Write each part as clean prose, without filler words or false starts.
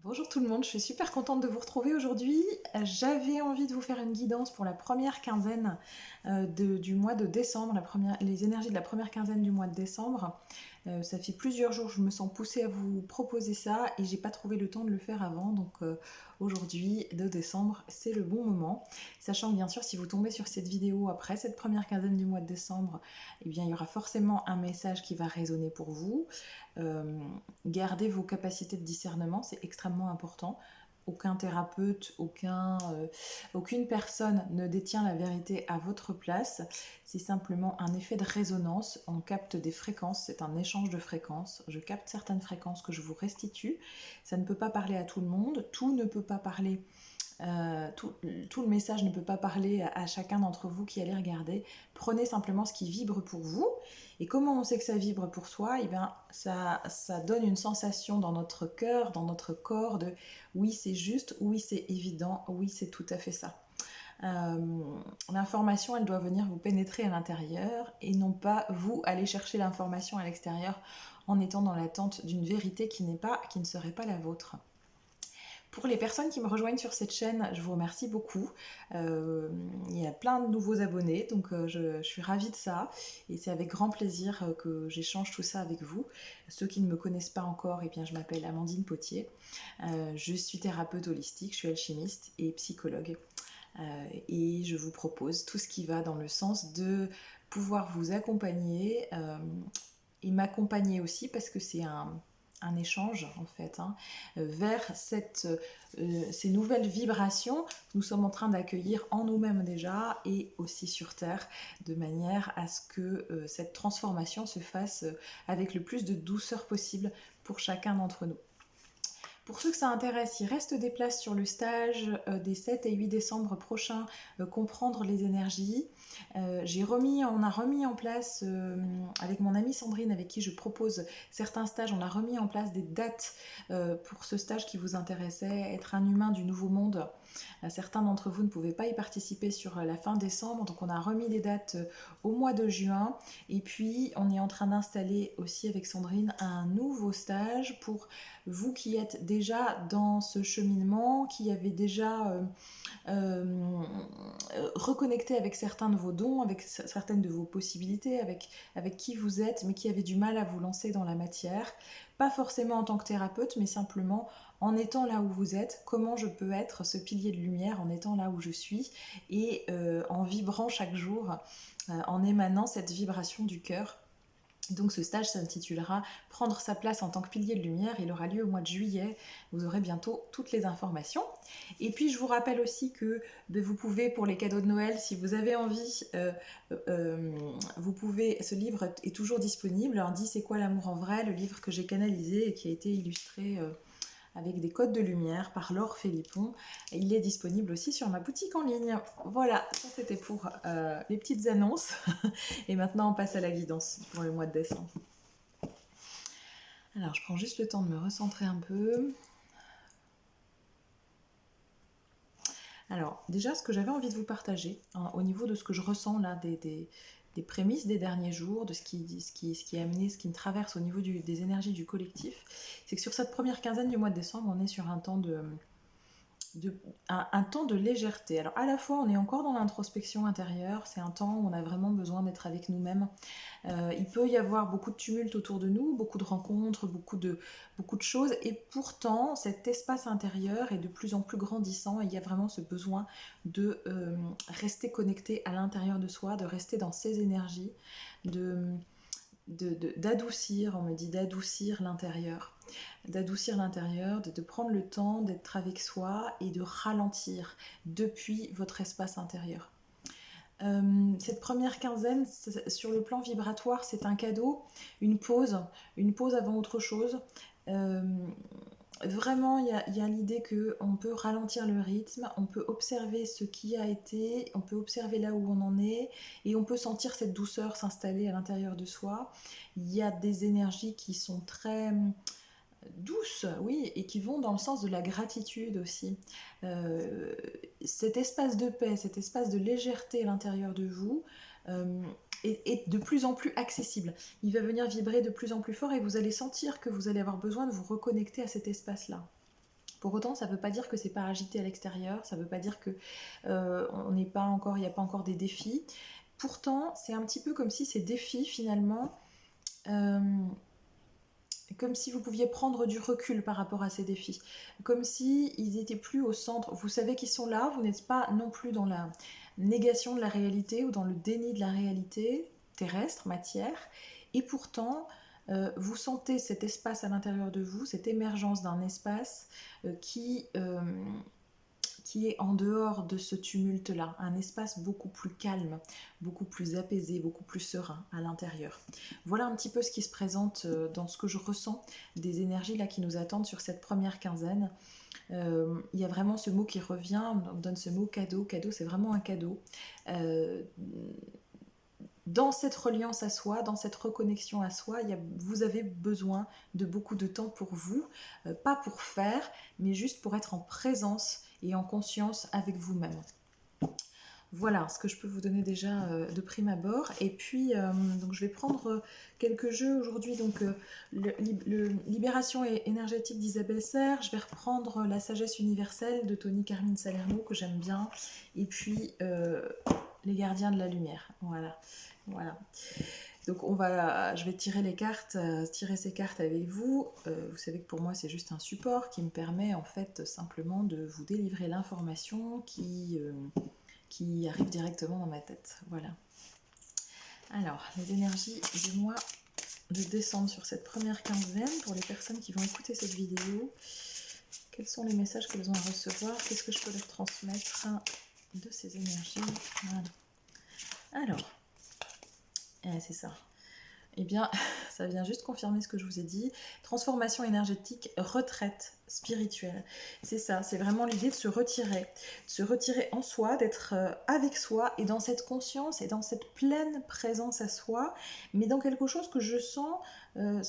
Bonjour tout le monde, je suis super contente de vous retrouver aujourd'hui. J'avais envie de vous faire une guidance pour la première quinzaine du mois de décembre, les énergies de la première quinzaine du mois de décembre. Ça fait plusieurs jours que je me sens poussée à vous proposer ça et j'ai pas trouvé le temps de le faire avant, donc aujourd'hui de décembre c'est le bon moment. Sachant que bien sûr si vous tombez sur cette vidéo après cette première quinzaine du mois de décembre, eh bien il y aura forcément un message qui va résonner pour vous. Euh, Gardez vos capacités de discernement, c'est extrêmement important. Aucun thérapeute, aucune personne ne détient la vérité à votre place. C'est simplement un effet de résonance. On capte des fréquences, c'est un échange de fréquences. Je capte certaines fréquences que je vous restitue. Ça ne peut pas parler à tout le monde. Tout ne peut pas parler tout le message ne peut pas parler à chacun d'entre vous qui allez regarder. Prenez simplement ce qui vibre pour vous. Et comment on sait que ça vibre pour soi? Eh bien, ça donne une sensation dans notre cœur, dans notre corps de oui, c'est juste, oui, c'est évident, oui, c'est tout à fait ça. L'information, elle doit venir vous pénétrer à l'intérieur et non pas vous aller chercher l'information à l'extérieur en étant dans l'attente d'une vérité qui ne serait pas la vôtre. Pour les personnes qui me rejoignent sur cette chaîne, je vous remercie beaucoup. Il y a plein de nouveaux abonnés, donc je suis ravie de ça. Et c'est avec grand plaisir que j'échange tout ça avec vous. Ceux qui ne me connaissent pas encore, eh bien, je m'appelle Amandine Potier. Je suis thérapeute holistique, je suis alchimiste et psychologue. Et je vous propose tout ce qui va dans le sens de pouvoir vous accompagner et m'accompagner aussi parce que c'est un échange en fait vers ces nouvelles vibrations que nous sommes en train d'accueillir en nous-mêmes déjà et aussi sur Terre de manière à ce que cette transformation se fasse avec le plus de douceur possible pour chacun d'entre nous. Pour ceux que ça intéresse, il reste des places sur le stage des 7 et 8 décembre prochains, comprendre les énergies. On a remis en place, avec mon amie Sandrine, avec qui je propose certains stages, on a remis en place des dates pour ce stage qui vous intéressait, être un humain du nouveau monde. Certains d'entre vous ne pouvaient pas y participer sur la fin décembre, donc on a remis des dates au mois de juin. Et puis, on est en train d'installer aussi avec Sandrine un nouveau stage pour vous qui êtes déjà dans ce cheminement, qui avez déjà reconnecté avec certains de vos dons, avec certaines de vos possibilités, avec qui vous êtes, mais qui avez du mal à vous lancer dans la matière. Pas forcément en tant que thérapeute, mais simplement en étant là où vous êtes, comment je peux être ce pilier de lumière en étant là où je suis et en vibrant chaque jour, en émanant cette vibration du cœur. Donc ce stage s'intitulera Prendre sa place en tant que pilier de lumière. Il aura lieu au mois de juillet. Vous aurez bientôt toutes les informations. Et puis je vous rappelle aussi que vous pouvez, pour les cadeaux de Noël, si vous avez envie, vous pouvez. Ce livre est toujours disponible. Alors, dit c'est quoi l'amour en vrai, le livre que j'ai canalisé et qui a été illustré avec des codes de lumière par Laure Philippon. Il est disponible aussi sur ma boutique en ligne. Voilà, ça c'était pour les petites annonces. Et maintenant on passe à la guidance pour le mois de décembre. Alors je prends juste le temps de me recentrer un peu. Alors déjà ce que j'avais envie de vous partager au niveau de ce que je ressens là des prémices des derniers jours, de ce qui est amené, ce qui me traverse au niveau des énergies du collectif, c'est que sur cette première quinzaine du mois de décembre, on est sur un temps un temps de légèreté. Alors à la fois on est encore dans l'introspection intérieure, c'est un temps où on a vraiment besoin d'être avec nous-mêmes. Il peut y avoir beaucoup de tumulte autour de nous, beaucoup de rencontres, beaucoup de choses, et pourtant cet espace intérieur est de plus en plus grandissant et il y a vraiment ce besoin de rester connecté à l'intérieur de soi, de rester dans ses énergies, d'adoucir, on me dit d'adoucir l'intérieur, de prendre le temps d'être avec soi et de ralentir depuis votre espace intérieur. Cette première quinzaine, sur le plan vibratoire, c'est un cadeau, une pause avant autre chose. Euh, Vraiment, il y a l'idée qu'on peut ralentir le rythme, on peut observer ce qui a été, on peut observer là où on en est, et on peut sentir cette douceur s'installer à l'intérieur de soi. Il y a des énergies qui sont très douces, oui, et qui vont dans le sens de la gratitude aussi. Euh, Cet espace de paix, cet espace de légèreté à l'intérieur de vous est de plus en plus accessible. Il va venir vibrer de plus en plus fort et vous allez sentir que vous allez avoir besoin de vous reconnecter à cet espace-là. Pour autant, ça ne veut pas dire que c'est pas agité à l'extérieur, ça ne veut pas dire que on n'est pas encore, il n'y a pas encore des défis. Pourtant, c'est un petit peu comme si ces défis, finalement, euh, comme si vous pouviez prendre du recul par rapport à ces défis, comme si ils n'étaient plus au centre. Vous savez qu'ils sont là, vous n'êtes pas non plus dans la négation de la réalité ou dans le déni de la réalité terrestre, matière, et pourtant vous sentez cet espace à l'intérieur de vous, cette émergence d'un espace qui est en dehors de ce tumulte-là, un espace beaucoup plus calme, beaucoup plus apaisé, beaucoup plus serein à l'intérieur. Voilà un petit peu ce qui se présente dans ce que je ressens des énergies là qui nous attendent sur cette première quinzaine. Il y a vraiment ce mot qui revient, on donne ce mot cadeau. Cadeau, c'est vraiment un cadeau. Dans cette reliance à soi, dans cette reconnexion à soi, vous avez besoin de beaucoup de temps pour vous, pas pour faire, mais juste pour être en présence et en conscience avec vous-même. Voilà ce que je peux vous donner déjà de prime abord. Et puis, donc je vais prendre quelques jeux aujourd'hui. Donc, le Libération énergétique d'Isabelle Serre. Je vais reprendre La sagesse universelle de Tony Carmine Salerno, que j'aime bien. Et puis, Les gardiens de la lumière. Voilà. Donc je vais tirer les cartes, tirer ces cartes avec vous. Vous savez que pour moi c'est juste un support qui me permet en fait simplement de vous délivrer l'information qui arrive directement dans ma tête. Voilà. Alors, les énergies du mois de décembre sur cette première quinzaine, pour les personnes qui vont écouter cette vidéo, quels sont les messages qu'elles ont à recevoir? Qu'est-ce que je peux leur transmettre de ces énergies? Voilà. Alors, c'est ça. Eh bien, ça vient juste confirmer ce que je vous ai dit. Transformation énergétique, retraite spirituelle. C'est ça, c'est vraiment l'idée de se retirer en soi, d'être avec soi et dans cette conscience et dans cette pleine présence à soi, mais dans quelque chose que je sens,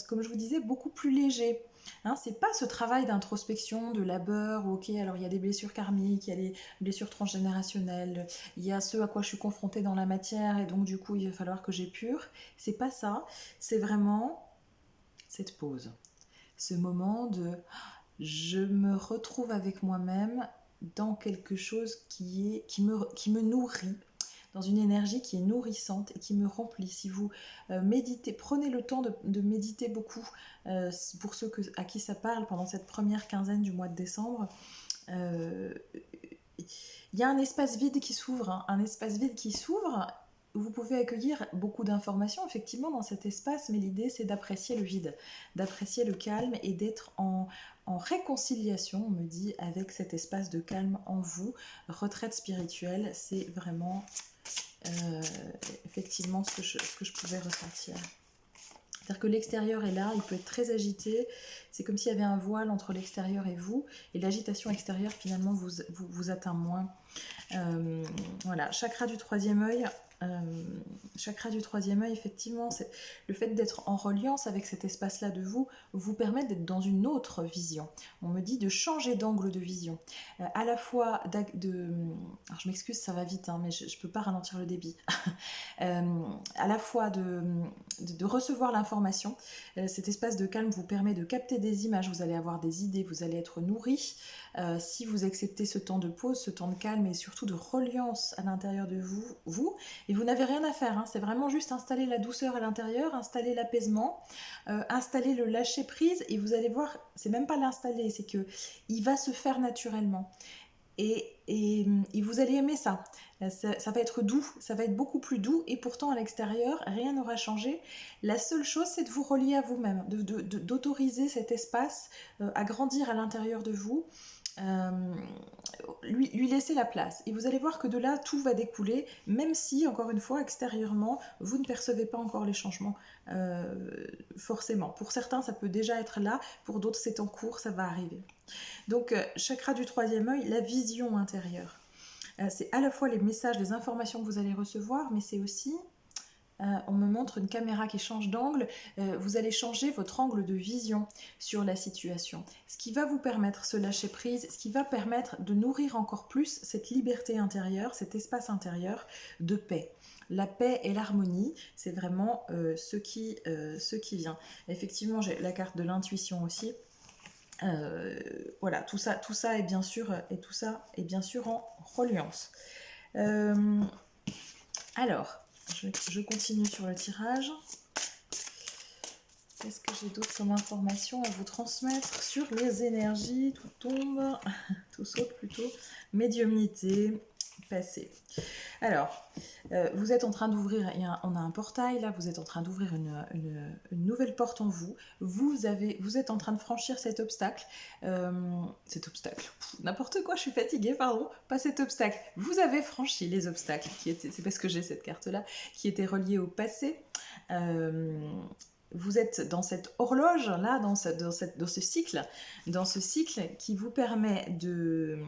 comme je vous disais, beaucoup plus léger. Hein, c'est pas ce travail d'introspection, de labeur, ok, alors il y a des blessures karmiques, il y a des blessures transgénérationnelles, il y a ce à quoi je suis confrontée dans la matière et donc du coup il va falloir que j'épure. C'est pas ça, c'est vraiment cette pause, ce moment de je me retrouve avec moi-même dans quelque chose qui me nourrit, dans une énergie qui est nourrissante et qui me remplit. Si vous méditez, prenez le temps de méditer beaucoup, pour ceux à qui ça parle pendant cette première quinzaine du mois de décembre, il y a un espace vide qui s'ouvre, hein, un espace vide qui s'ouvre. Vous pouvez accueillir beaucoup d'informations effectivement dans cet espace, mais l'idée c'est d'apprécier le vide, d'apprécier le calme et d'être en réconciliation, on me dit, avec cet espace de calme en vous. Retraite spirituelle, c'est vraiment effectivement ce que je pouvais ressentir. C'est-à-dire que l'extérieur est là, il peut être très agité, c'est comme s'il y avait un voile entre l'extérieur et vous, et l'agitation extérieure finalement vous atteint moins. Voilà, chakra du troisième œil. Effectivement, c'est le fait d'être en reliance avec cet espace-là de vous permet d'être dans une autre vision. On me dit de changer d'angle de vision. À la fois alors je m'excuse, ça va vite, hein, mais je ne peux pas ralentir le débit. À la fois de recevoir l'information. Cet espace de calme vous permet de capter des images, vous allez avoir des idées, vous allez être nourri. Si vous acceptez ce temps de pause, ce temps de calme et surtout de reliance à l'intérieur de vous, et vous n'avez rien à faire, hein, c'est vraiment juste installer la douceur à l'intérieur, installer l'apaisement, installer le lâcher prise, et vous allez voir, c'est même pas l'installer, c'est que il va se faire naturellement. Et vous allez aimer ça. Ça va être doux, ça va être beaucoup plus doux, et pourtant à l'extérieur, rien n'aura changé. La seule chose, c'est de vous relier à vous-même, d'autoriser cet espace à grandir à l'intérieur de vous, lui laisser la place. Et vous allez voir que de là, tout va découler, même si, encore une fois, extérieurement, vous ne percevez pas encore les changements, forcément. Pour certains, ça peut déjà être là, pour d'autres, c'est en cours, ça va arriver. Donc, chakra du troisième œil, la vision intérieure. C'est à la fois les messages, les informations que vous allez recevoir, mais c'est aussi, on me montre une caméra qui change d'angle, vous allez changer votre angle de vision sur la situation. Ce qui va vous permettre ce lâcher prise, ce qui va permettre de nourrir encore plus cette liberté intérieure, cet espace intérieur de paix. La paix et l'harmonie, c'est vraiment ce qui vient. Effectivement, j'ai la carte de l'intuition aussi. Voilà, tout ça est bien sûr, en reliance. Euh, alors, je continue sur le tirage. Qu'est-ce que j'ai d'autre comme information à vous transmettre sur les énergies? Tout tombe, tout saute plutôt. Médiumnité, passé. Alors, vous êtes en train d'ouvrir, on a un portail là, vous êtes en train d'ouvrir une nouvelle porte en vous. Vous êtes en train de franchir cet obstacle. N'importe quoi, je suis fatiguée, pardon. Pas cet obstacle. Vous avez franchi les obstacles, c'est parce que j'ai cette carte-là, qui étaient reliés au passé. Vous êtes dans cette horloge là, dans ce cycle qui vous permet de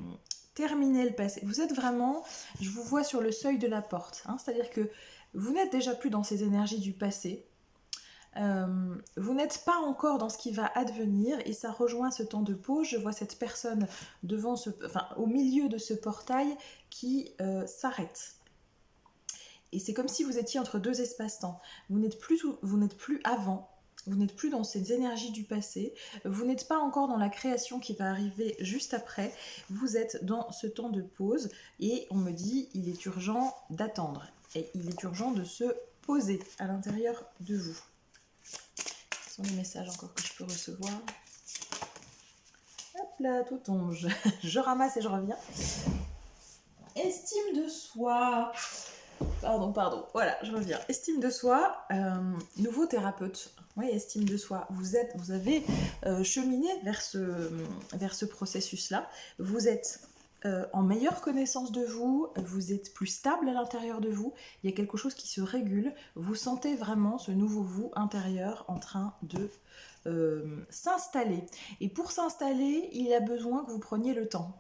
terminer le passé. Vous êtes vraiment, je vous vois sur le seuil de la porte, hein, c'est-à-dire que vous n'êtes déjà plus dans ces énergies du passé, vous n'êtes pas encore dans ce qui va advenir, et ça rejoint ce temps de pause. Je vois cette personne au milieu de ce portail qui s'arrête. Et c'est comme si vous étiez entre deux espaces-temps. Vous n'êtes plus avant, vous n'êtes plus dans ces énergies du passé, vous n'êtes pas encore dans la création qui va arriver juste après, vous êtes dans ce temps de pause, et on me dit il est urgent d'attendre, et il est urgent de se poser à l'intérieur de vous. Quels sont les messages encore que je peux recevoir? Hop là, tout tombe, je ramasse et je reviens. Estime de soi. Pardon, voilà, je reviens. Estime de soi, nouveau thérapeute. Oui, estime de soi. Vous avez cheminé vers ce processus-là. Vous êtes en meilleure connaissance de vous, vous êtes plus stable à l'intérieur de vous, il y a quelque chose qui se régule, vous sentez vraiment ce nouveau vous intérieur en train de s'installer. Et pour s'installer, il a besoin que vous preniez le temps,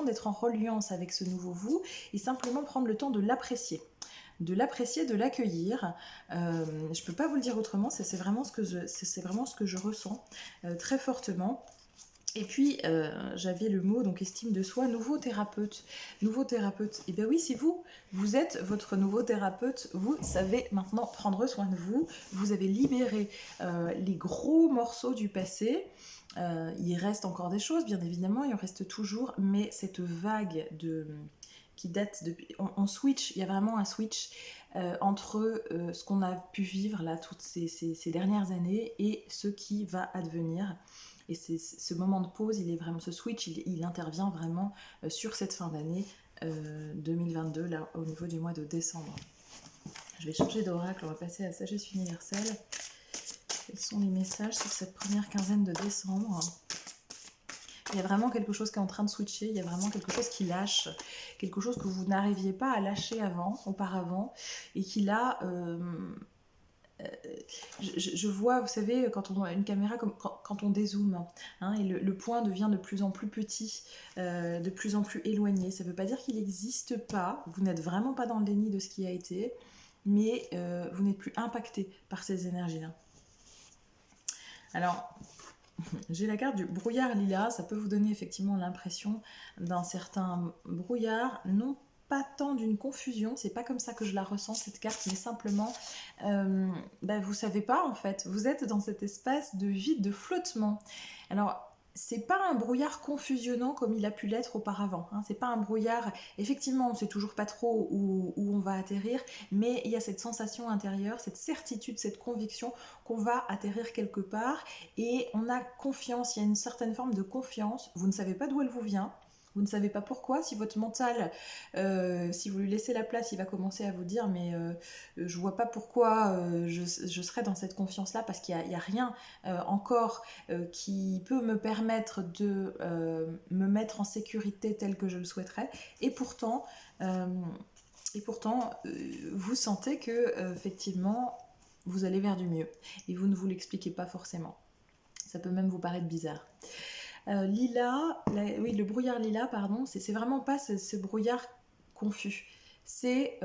d'être en reliance avec ce nouveau vous, et simplement prendre le temps de l'apprécier, de l'accueillir. Je peux pas vous le dire autrement, c'est vraiment ce que je ressens très fortement. Et puis, j'avais le mot, donc estime de soi, nouveau thérapeute. Nouveau thérapeute, et bien oui, c'est vous. Vous êtes votre nouveau thérapeute. Vous savez maintenant prendre soin de vous. Vous avez libéré les gros morceaux du passé. Il reste encore des choses, bien évidemment, il en reste toujours, mais cette vague qui date depuis... On switch, il y a vraiment un switch entre ce qu'on a pu vivre là toutes ces dernières années et ce qui va advenir. Et ce moment de pause, ce switch, il intervient vraiment sur cette fin d'année 2022, là, au niveau du mois de décembre. Je vais changer d'oracle, on va passer à la sagesse universelle. Quels sont les messages sur cette première quinzaine de décembre? Il y a vraiment quelque chose qui est en train de switcher, il y a vraiment quelque chose qui lâche, quelque chose que vous n'arriviez pas à lâcher auparavant, et qui là... je vois, vous savez, quand on a une caméra, comme quand on dézoome, hein, et le point devient de plus en plus petit, de plus en plus éloigné. Ça ne veut pas dire qu'il n'existe pas, vous n'êtes vraiment pas dans le déni de ce qui a été, mais vous n'êtes plus impacté par ces énergies-là. Alors, j'ai la carte du brouillard lilas, ça peut vous donner effectivement l'impression d'un certain brouillard, non pas tant d'une confusion, c'est pas comme ça que je la ressens cette carte, mais simplement vous savez pas en fait, vous êtes dans cet espace de vide, de flottement. Alors c'est pas un brouillard confusionnant comme il a pu l'être auparavant, hein. C'est pas un brouillard, effectivement on sait toujours pas trop où on va atterrir, mais il y a cette sensation intérieure, cette certitude, cette conviction qu'on va atterrir quelque part, et on a confiance, il y a une certaine forme de confiance, vous ne savez pas d'où elle vous vient. Vous ne savez pas pourquoi, si votre mental, si vous lui laissez la place, il va commencer à vous dire mais je vois pas pourquoi je serais dans cette confiance-là, parce qu'il n'y a rien encore qui peut me permettre de me mettre en sécurité tel que je le souhaiterais. Et pourtant, vous sentez que effectivement, vous allez vers du mieux. Et vous ne vous l'expliquez pas forcément. Ça peut même vous paraître bizarre. Le brouillard lilas, pardon, c'est vraiment pas ce brouillard confus. C'est,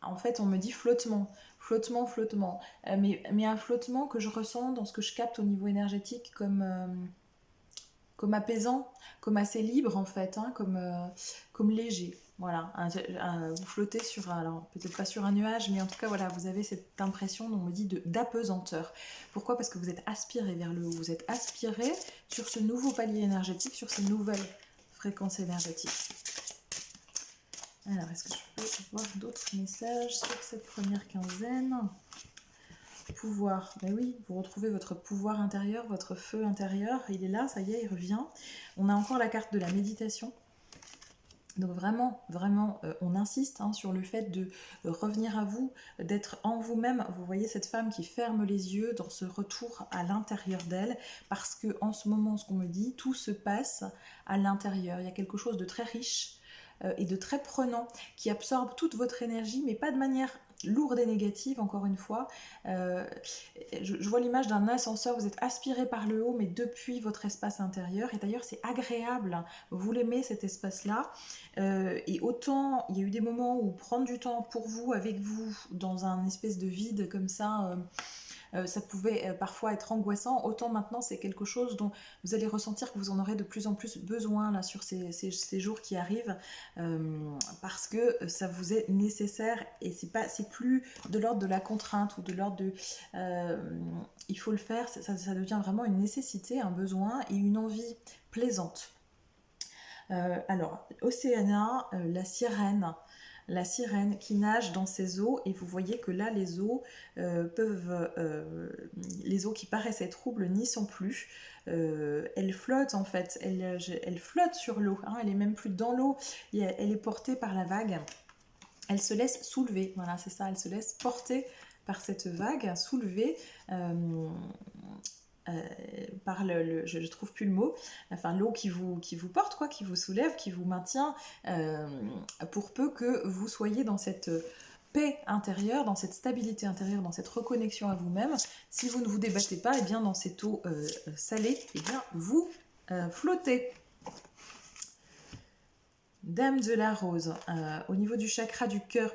en fait, on me dit flottement, mais un flottement que je ressens dans ce que je capte au niveau énergétique comme apaisant, comme assez libre en fait, hein, comme léger. Voilà, vous flottez sur, alors peut-être pas sur un nuage, mais en tout cas voilà, vous avez cette impression, on me dit, d'apesanteur. Pourquoi? Parce que vous êtes aspiré vers le haut, vous êtes aspiré sur ce nouveau palier énergétique, sur ces nouvelles fréquences énergétiques. Alors, est-ce que je peux voir d'autres messages sur cette première quinzaine? Pouvoir, ben oui, vous retrouvez votre pouvoir intérieur, votre feu intérieur, il est là, ça y est, il revient. On a encore la carte de la méditation. Donc vraiment, vraiment, on insiste sur le fait de revenir à vous, d'être en vous-même. Vous voyez cette femme qui ferme les yeux dans ce retour à l'intérieur d'elle, parce que en ce moment, ce qu'on me dit, tout se passe à l'intérieur. Il y a quelque chose de très riche et de très prenant qui absorbe toute votre énergie, mais pas de manière lourde et négative, encore une fois. Je vois l'image d'un ascenseur, vous êtes aspiré par le haut, mais depuis votre espace intérieur. Et d'ailleurs, c'est agréable, vous l'aimez cet espace-là. Et autant, il y a eu des moments où prendre du temps pour vous, avec vous, dans un espèce de vide comme ça pouvait parfois être angoissant, autant maintenant c'est quelque chose dont vous allez ressentir que vous en aurez de plus en plus besoin là, sur ces jours qui arrivent, parce que ça vous est nécessaire et c'est plus de l'ordre de la contrainte ou de l'ordre de il faut le faire, ça devient vraiment une nécessité, un besoin et une envie plaisante. Alors, Océana, la sirène qui nage dans ces eaux, et vous voyez que là les eaux les eaux qui paraissaient troubles n'y sont plus. Elle flotte en fait, elle flotte sur l'eau, elle est même plus dans l'eau, elle est portée par la vague, elle se laisse soulever, voilà c'est ça, elle se laisse porter par cette vague, soulevée par je trouve plus le mot, enfin l'eau qui vous porte, quoi, qui vous soulève, qui vous maintient, pour peu que vous soyez dans cette paix intérieure, dans cette stabilité intérieure, dans cette reconnexion à vous-même. Si vous ne vous débattez pas, et bien dans cette eau salée, et bien vous flottez. Dame de la rose, au niveau du chakra du cœur,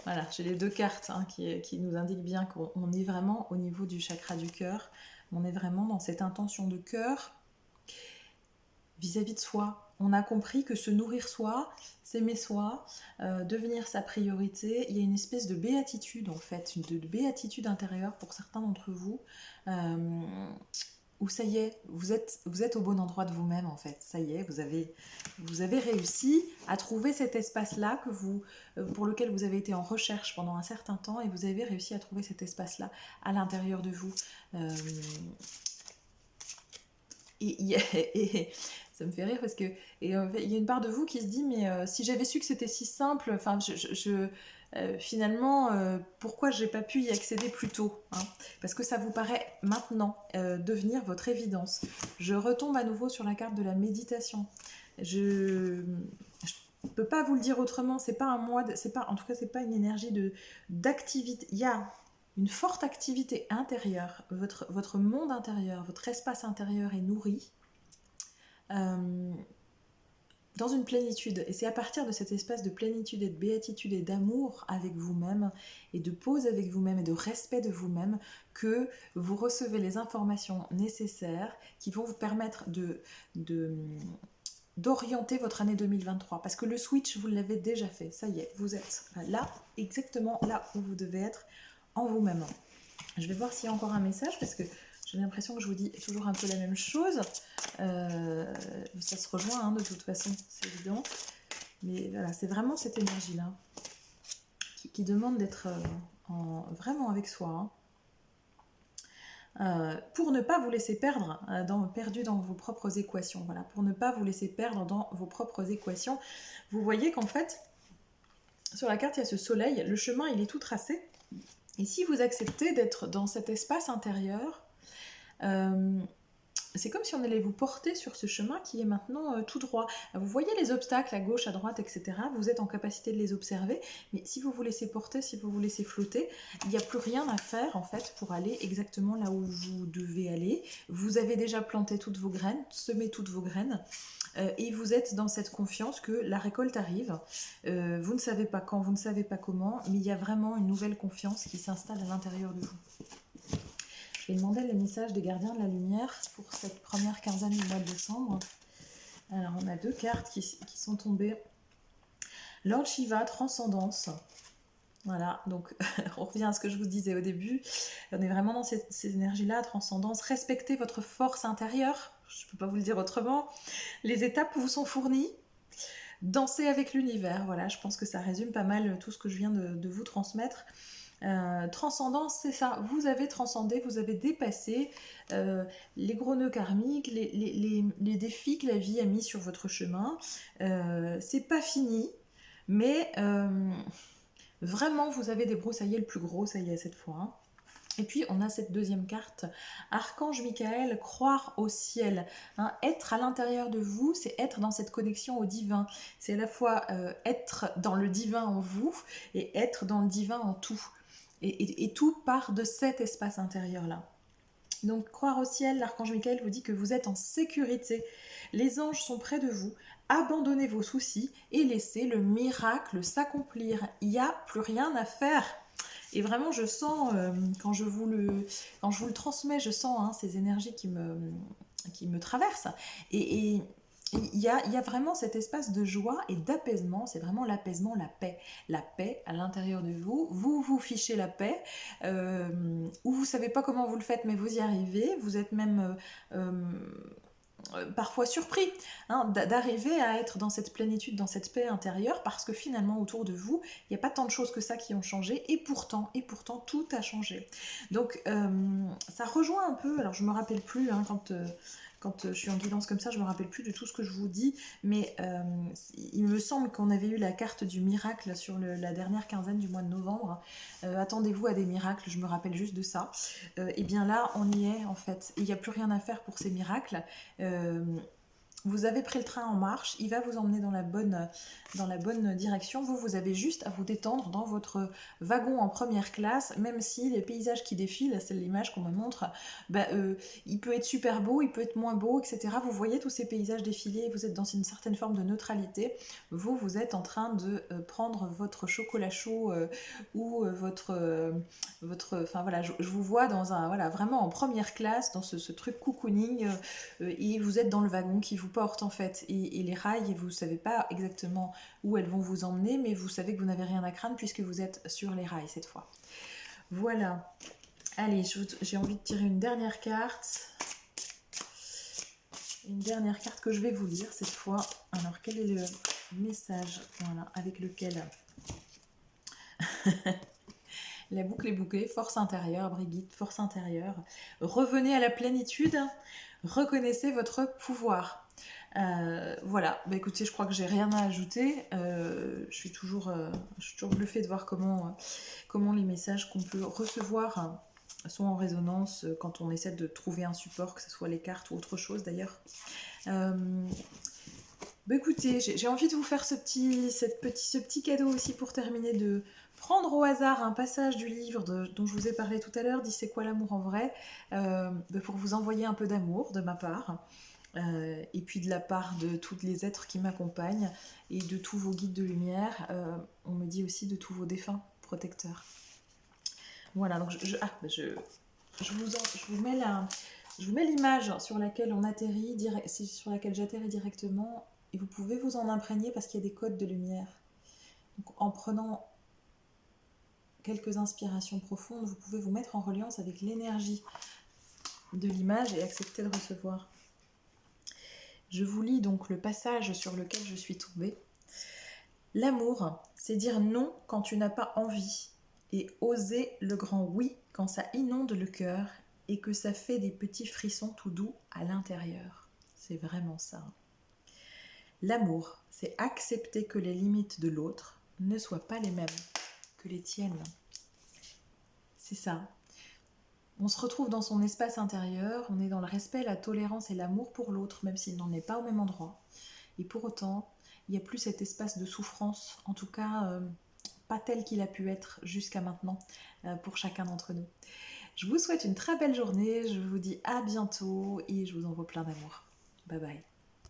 voilà, j'ai les deux cartes qui nous indiquent bien qu'on est vraiment au niveau du chakra du cœur. On est vraiment dans cette intention de cœur vis-à-vis de soi. On a compris que se nourrir soi, s'aimer soi, devenir sa priorité, il y a une espèce de béatitude en fait, de béatitude intérieure pour certains d'entre vous, où ça y est, vous êtes au bon endroit de vous-même en fait. Ça y est, vous avez réussi à trouver cet espace-là pour lequel vous avez été en recherche pendant un certain temps, et vous avez réussi à trouver cet espace-là à l'intérieur de vous. Et ça me fait rire parce que il y a une part de vous qui se dit mais si j'avais su que c'était si simple, enfin finalement pourquoi j'ai pas pu y accéder plus tôt, parce que ça vous paraît maintenant devenir votre évidence. Je retombe à nouveau sur la carte de la méditation. Je peux pas vous le dire autrement, c'est pas un mois, en tout cas c'est pas une énergie d'activité. Il y a une forte activité intérieure, votre monde intérieur, votre espace intérieur est nourri dans une plénitude. Et c'est à partir de cet espace de plénitude et de béatitude et d'amour avec vous-même, et de pause avec vous-même et de respect de vous-même, que vous recevez les informations nécessaires qui vont vous permettre d'orienter votre année 2023. Parce que le switch, vous l'avez déjà fait. Ça y est, vous êtes là, exactement là où vous devez être, en vous-même. Je vais voir s'il y a encore un message, parce que j'ai l'impression que je vous dis toujours un peu la même chose. Ça se rejoint de toute façon, c'est évident. Mais voilà, c'est vraiment cette énergie-là qui demande d'être vraiment avec soi. Pour ne pas vous laisser perdre, perdu dans vos propres équations. Voilà, pour ne pas vous laisser perdre dans vos propres équations. Vous voyez qu'en fait, sur la carte, il y a ce soleil. Le chemin, il est tout tracé. Et si vous acceptez d'être dans cet espace intérieur, c'est comme si on allait vous porter sur ce chemin qui est maintenant tout droit. Vous voyez les obstacles à gauche, à droite, etc. Vous êtes en capacité de les observer, mais si vous vous laissez porter, si vous vous laissez flotter, il n'y a plus rien à faire en fait pour aller exactement là où vous devez aller. Vous avez déjà planté toutes vos graines, semé toutes vos graines. Et vous êtes dans cette confiance que la récolte arrive. Vous ne savez pas quand, vous ne savez pas comment, mais il y a vraiment une nouvelle confiance qui s'installe à l'intérieur de vous. Je vais demander les messages des gardiens de la lumière pour cette première quinzaine du mois de décembre. Alors, on a deux cartes qui sont tombées. Lord Shiva, transcendance. Voilà, donc on revient à ce que je vous disais au début. On est vraiment dans ces énergies-là, transcendance. Respectez votre force intérieure. Je ne peux pas vous le dire autrement. Les étapes vous sont fournies. Dansez avec l'univers. Voilà, je pense que ça résume pas mal tout ce que je viens de vous transmettre. Transcendance, c'est ça. Vous avez transcendé, vous avez dépassé les gros nœuds karmiques, les défis que la vie a mis sur votre chemin. C'est pas fini, mais vraiment, vous avez débroussaillé le plus gros, ça y est, cette fois. Hein. Et puis, on a cette deuxième carte, Archange Michael, croire au ciel. Hein, être à l'intérieur de vous, c'est être dans cette connexion au divin. C'est à la fois être dans le divin en vous et être dans le divin en tout. Et tout part de cet espace intérieur-là. Donc, croire au ciel, l'archange Michael vous dit que vous êtes en sécurité. Les anges sont près de vous. Abandonnez vos soucis et laissez le miracle s'accomplir. Il n'y a plus rien à faire. Et vraiment, je sens, quand je vous le transmets, je sens ces énergies qui me traversent. Et il y a vraiment cet espace de joie et d'apaisement. C'est vraiment l'apaisement, la paix. La paix à l'intérieur de vous. Vous vous fichez la paix. Ou vous ne savez pas comment vous le faites, mais vous y arrivez. Vous êtes même parfois surpris d'arriver à être dans cette plénitude, dans cette paix intérieure, parce que finalement autour de vous, il n'y a pas tant de choses que ça qui ont changé, et pourtant tout a changé. Donc ça rejoint un peu, alors je me rappelle plus quand je suis en guidance comme ça, je me rappelle plus de tout ce que je vous dis, mais il me semble qu'on avait eu la carte du miracle sur la dernière quinzaine du mois de novembre. Attendez-vous à des miracles, je me rappelle juste de ça. Et bien là, on y est en fait. Il n'y a plus rien à faire pour ces miracles. Vous avez pris le train en marche, il va vous emmener dans la bonne direction. Vous avez juste à vous détendre dans votre wagon en première classe, même si les paysages qui défilent, c'est l'image qu'on me montre, il peut être super beau, il peut être moins beau, etc. Vous voyez tous ces paysages défiler, vous êtes dans une certaine forme de neutralité. Vous êtes en train de prendre votre chocolat chaud ou enfin voilà, je vous vois vraiment en première classe, dans ce truc cocooning, et vous êtes dans le wagon qui vous porte en fait, et les rails, vous ne savez pas exactement où elles vont vous emmener, mais vous savez que vous n'avez rien à craindre puisque vous êtes sur les rails cette fois. Voilà. Allez, j'ai envie de tirer une dernière carte. Une dernière carte que je vais vous lire cette fois. Alors, quel est le message, voilà, avec lequel la boucle est bouclée, force intérieure, Brigitte, force intérieure. Revenez à la plénitude, reconnaissez votre pouvoir. Voilà, écoutez, je crois que j'ai rien à ajouter. Je suis toujours bluffée de voir comment les messages qu'on peut recevoir sont en résonance quand on essaie de trouver un support, que ce soit les cartes ou autre chose d'ailleurs. Écoutez, j'ai envie de vous faire ce petit cadeau aussi pour terminer, de prendre au hasard un passage du livre dont je vous ai parlé tout à l'heure, dit c'est quoi l'amour en vrai, pour vous envoyer un peu d'amour de ma part, et puis de la part de tous les êtres qui m'accompagnent et de tous vos guides de lumière. On me dit aussi de tous vos défunts protecteurs. Voilà, donc je vous mets l'image sur laquelle on atterrit, sur laquelle j'atterris directement, et vous pouvez vous en imprégner parce qu'il y a des codes de lumière. Donc, en prenant quelques inspirations profondes, vous pouvez vous mettre en reliance avec l'énergie de l'image et accepter de recevoir. Je vous lis donc le passage sur lequel je suis tombée. L'amour, c'est dire non quand tu n'as pas envie et oser le grand oui quand ça inonde le cœur et que ça fait des petits frissons tout doux à l'intérieur. C'est vraiment ça. L'amour, c'est accepter que les limites de l'autre ne soient pas les mêmes que les tiennes. C'est ça. On se retrouve dans son espace intérieur, on est dans le respect, la tolérance et l'amour pour l'autre, même s'il n'en est pas au même endroit. Et pour autant, il n'y a plus cet espace de souffrance, en tout cas pas tel qu'il a pu être jusqu'à maintenant pour chacun d'entre nous. Je vous souhaite une très belle journée, je vous dis à bientôt et je vous envoie plein d'amour. Bye bye.